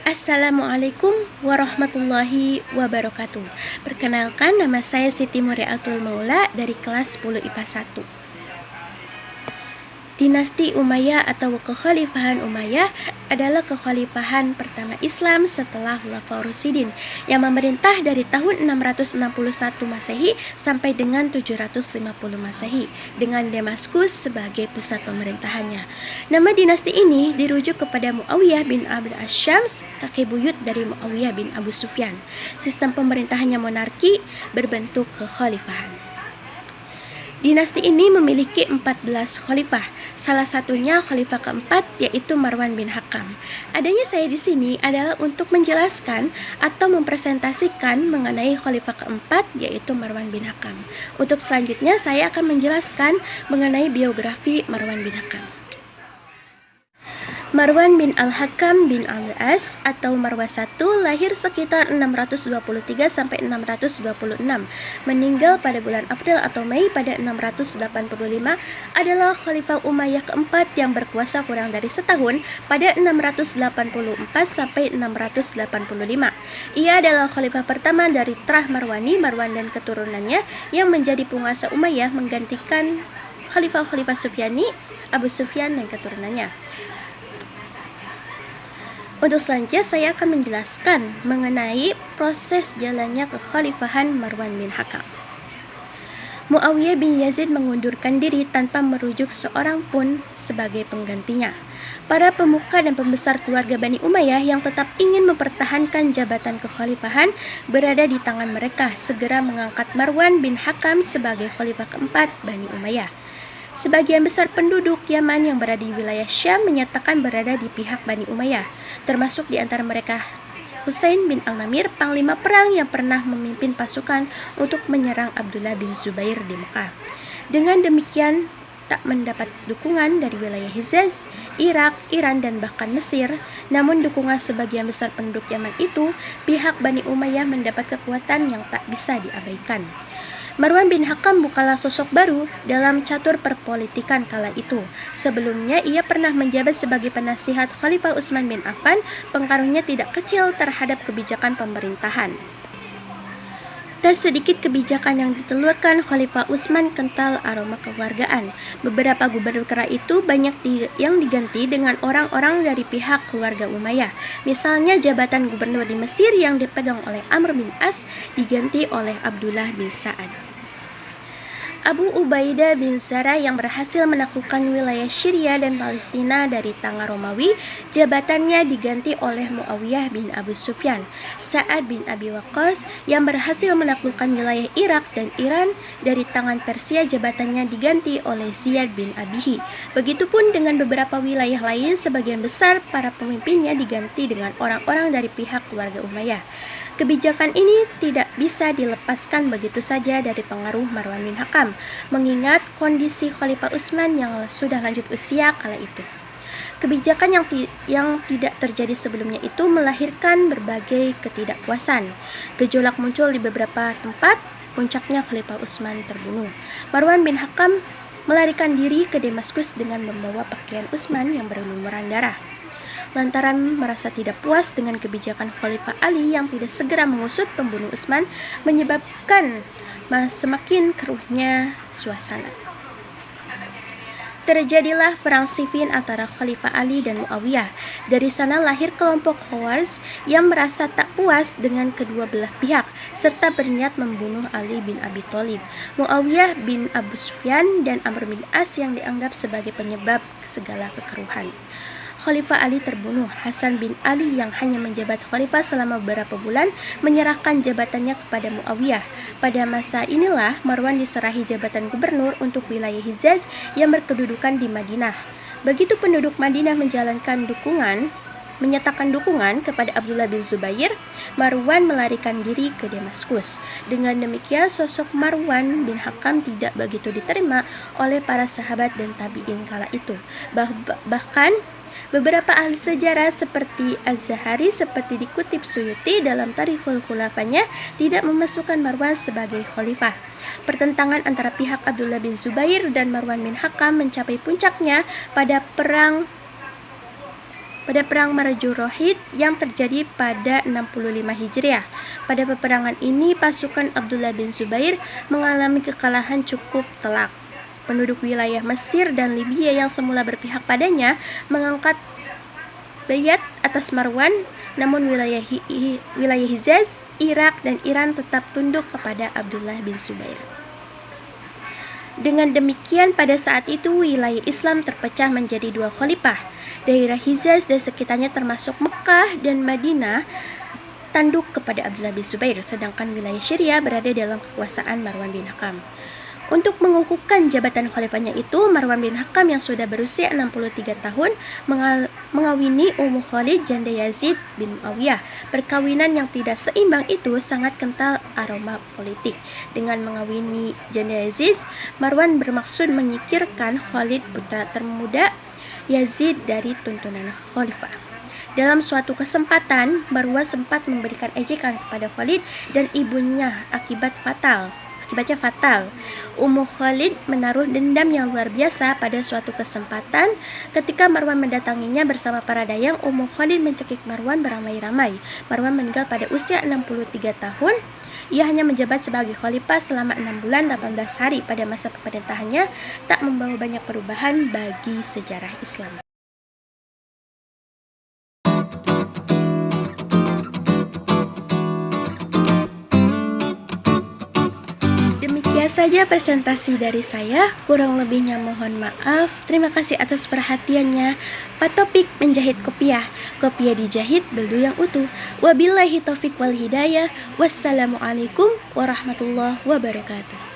Assalamualaikum warahmatullahi wabarakatuh. Perkenalkan, nama saya Siti Muriatul Maula dari kelas 10 IPA 1. Dinasti Umayyah atau Kekhalifahan Umayyah adalah kekhalifahan pertama Islam setelah Khulafaur Rasyidin yang memerintah dari tahun 661 Masehi sampai dengan 750 Masehi dengan Damaskus sebagai pusat pemerintahannya. Nama dinasti ini dirujuk kepada Muawiyah bin Abd Asyams, kakek buyut dari Muawiyah bin Abu Sufyan. Sistem pemerintahannya monarki berbentuk kekhalifahan. Dinasti ini memiliki 14 khalifah, salah satunya khalifah keempat yaitu Marwan bin Hakam. Adanya saya di sini adalah untuk menjelaskan atau mempresentasikan mengenai khalifah keempat yaitu Marwan bin Hakam. Untuk selanjutnya saya akan menjelaskan mengenai biografi Marwan bin Hakam. Marwan bin Al-Hakam bin Al-As atau Marwah I lahir sekitar 623 sampai 626, meninggal pada bulan April atau Mei pada 685, adalah Khalifah Umayyah keempat yang berkuasa kurang dari setahun pada 684 sampai 685. Ia adalah khalifah pertama dari Trah Marwani, Marwan dan keturunannya yang menjadi penguasa Umayyah menggantikan Khalifah-Khalifah Sufyani, Abu Sufyan dan keturunannya. Untuk selanjutnya saya akan menjelaskan mengenai proses jalannya kekhalifahan Marwan bin Hakam. Muawiyah bin Yazid mengundurkan diri tanpa merujuk seorang pun sebagai penggantinya. Para pemuka dan pembesar keluarga Bani Umayyah yang tetap ingin mempertahankan jabatan kekhalifahan berada di tangan mereka segera mengangkat Marwan bin Hakam sebagai khalifah keempat Bani Umayyah. Sebagian besar penduduk Yaman yang berada di wilayah Syam menyatakan berada di pihak Bani Umayyah, termasuk di antara mereka Husain bin Al-Namir, panglima perang yang pernah memimpin pasukan untuk menyerang Abdullah bin Zubair di Mekah. Dengan demikian, tak mendapat dukungan dari wilayah Hijaz, Irak, Iran, dan bahkan Mesir. Namun dukungan sebagian besar penduduk Yaman itu, pihak Bani Umayyah mendapat kekuatan yang tak bisa diabaikan. Marwan bin Hakam bukanlah sosok baru dalam catur perpolitikan kala itu. Sebelumnya ia pernah menjabat sebagai penasihat Khalifah Utsman bin Affan, pengaruhnya tidak kecil terhadap kebijakan pemerintahan. Tak sedikit kebijakan yang ditelurkan Khalifah Utsman kental aroma kekeluargaan. Beberapa gubernur kala itu banyak yang diganti dengan orang-orang dari pihak keluarga Umayyah. Misalnya jabatan gubernur di Mesir yang dipegang oleh Amr bin As diganti oleh Abdullah bin Sa'ad. Abu Ubaidah bin Zarah yang berhasil menaklukkan wilayah Syria dan Palestina dari tangan Romawi, jabatannya diganti oleh Muawiyah bin Abu Sufyan. Sa'ad bin Abi Waqqas yang berhasil menaklukkan wilayah Irak dan Iran dari tangan Persia, jabatannya diganti oleh Ziyad bin Abihi. Begitupun dengan beberapa wilayah lain, sebagian besar para pemimpinnya diganti dengan orang-orang dari pihak keluarga Umayyah. Kebijakan ini tidak bisa dilepaskan begitu saja dari pengaruh Marwan bin Hakam, mengingat kondisi Khalifah Utsman yang sudah lanjut usia kala itu. Kebijakan yang tidak terjadi sebelumnya itu melahirkan berbagai ketidakpuasan. Gejolak muncul di beberapa tempat, puncaknya Khalifah Utsman terbunuh. Marwan bin Hakam melarikan diri ke Damaskus dengan membawa pakaian Utsman yang berlumuran darah. Lantaran merasa tidak puas dengan kebijakan Khalifah Ali yang tidak segera mengusut pembunuh Utsman, menyebabkan semakin keruhnya suasana. Terjadilah perang Siffin antara Khalifah Ali dan Muawiyah. Dari sana lahir kelompok Khawarij yang merasa tak puas dengan kedua belah pihak serta berniat membunuh Ali bin Abi Thalib, Muawiyah bin Abu Sufyan, dan Amr bin As yang dianggap sebagai penyebab segala kekeruhan. Khalifah Ali terbunuh. Hasan bin Ali yang hanya menjabat khalifah selama beberapa bulan menyerahkan jabatannya kepada Muawiyah. Pada masa inilah Marwan diserahi jabatan gubernur untuk wilayah Hijaz yang berkedudukan di Madinah. Begitu penduduk Madinah menyatakan dukungan kepada Abdullah bin Zubair, Marwan melarikan diri ke Damaskus. Dengan demikian, sosok Marwan bin Hakam tidak begitu diterima oleh para sahabat dan tabi'in kala itu. Bahkan beberapa ahli sejarah seperti Az-Zahari seperti dikutip Suyuti dalam Tarikhul Khulafanya tidak memasukkan Marwan sebagai khalifah. Pertentangan antara pihak Abdullah bin Zubair dan Marwan bin Hakam mencapai puncaknya pada perang pada Perang Marjurohid yang terjadi pada 65 Hijriah. Pada peperangan ini, pasukan Abdullah bin Zubair mengalami kekalahan cukup telak. Penduduk wilayah Mesir dan Libya yang semula berpihak padanya mengangkat bayat atas Marwan, namun wilayah Hijaz, Irak, dan Iran tetap tunduk kepada Abdullah bin Zubair. Dengan demikian, pada saat itu wilayah Islam terpecah menjadi dua khalifah. Daerah Hijaz dan sekitarnya termasuk Mekah dan Madinah tunduk kepada Abdullah bin Zubair, sedangkan wilayah Syria berada dalam kekuasaan Marwan bin Hakam. Untuk mengukuhkan jabatan khalifahnya itu, Marwan bin Hakam yang sudah berusia 63 tahun mengawini Ummu Khalid janda Yazid bin Muawiyah. Perkawinan yang tidak seimbang itu sangat kental aroma politik. Dengan mengawini janda Yazid, Marwan bermaksud menyingkirkan Khalid putra termuda Yazid dari tuntunan khalifah. Dalam suatu kesempatan, Marwan sempat memberikan ejekan kepada Khalid dan ibunya akibatnya fatal. Ummu Khalid menaruh dendam yang luar biasa. Pada suatu kesempatan, ketika Marwan mendatanginya bersama para dayang, Ummu Khalid mencekik Marwan beramai-ramai. Marwan meninggal pada usia 63 tahun. Ia hanya menjabat sebagai khalifah selama 6 bulan 18 hari. Pada masa pemerintahannya tak membawa banyak perubahan bagi sejarah Islam. Demikian saja presentasi dari saya, kurang lebihnya mohon maaf. Terima kasih atas perhatiannya. Pak Topik menjahit kopiah dijahit beldu yang utuh. Wabillahi taufik wal hidayah. Wassalamualaikum warahmatullahi wabarakatuh.